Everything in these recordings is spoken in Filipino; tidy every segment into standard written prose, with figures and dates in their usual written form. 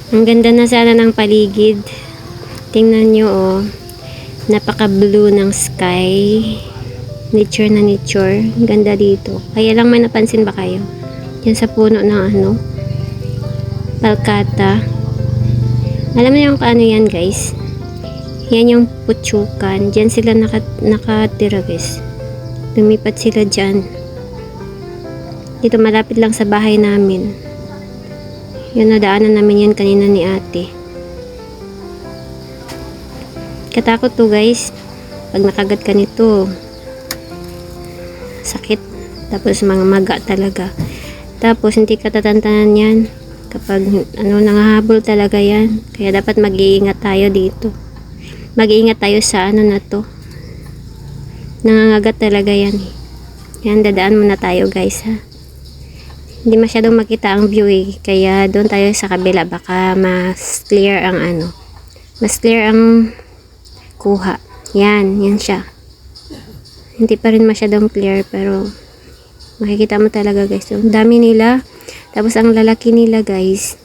Ang ganda na sana ng paligid. Tingnan nyo oh. Napaka-blue ng sky. Nature na nature. Ganda dito. Kaya lang may napansin ba kayo? Yan sa puno ng palkata. Alam mo yung ano yan guys? Yan yung putsukan. Diyan sila nakatira guys. Lumipat sila dyan. Dito malapit lang sa bahay namin. Yan, nadaanan namin yan kanina ni ate. Katakot to guys. Pag nakagat ka nito, sakit. Tapos mga maga talaga. Tapos hindi ka tatantanan yan. Kapag nangahabol talaga yan. Kaya dapat mag-iingat tayo dito. Mag-iingat tayo sa na to. Nangangagat talaga yan. Yan, dadaan muna tayo guys ha. Hindi masyadong makita ang view eh. Kaya doon tayo sa kabila. Baka mas clear ang mas clear ang kuha. Yan siya. Hindi pa rin masyadong clear pero makikita mo talaga guys. Ang dami nila. Tapos ang lalaki nila guys.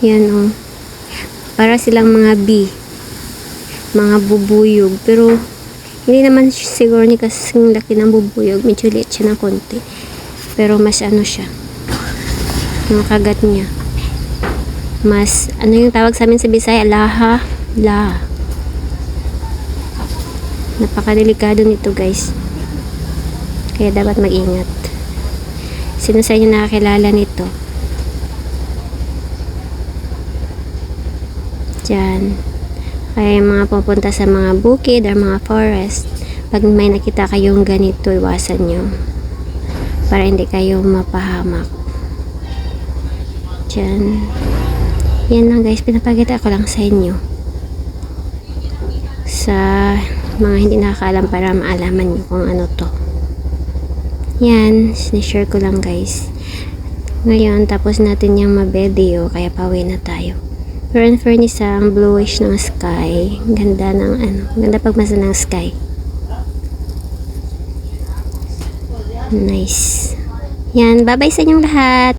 Yan oh. Para silang mga bee. Mga bubuyog. Pero hindi naman siguro ni kasing laki ng bubuyog. Medyo liit siya ng konti. Pero mas siya. Yung kagat niya. Mas, yung tawag sa amin sa Bisaya? Laha. Napakadelikado nito guys. Kaya dapat mag-ingat. Sino sa inyo nakakilala nito? Diyan. Kaya yung mga pupunta sa mga bukid or mga forest, pag may nakita kayong ganito, iwasan nyo. Para hindi kayo mapahamak. Diyan. Yan lang guys, pinapakita ko lang sa inyo. Sa mga hindi nakakaalam para maalaman nyo kung ano to. Yan, sinishare ko lang guys. Ngayon, tapos natin yung ma-video, kaya pauwi na tayo. Pero in fairness, ang bluish ng sky. Ganda ng ganda pagmasa ng sky. Nice. Yan, bye-bye sa inyong lahat.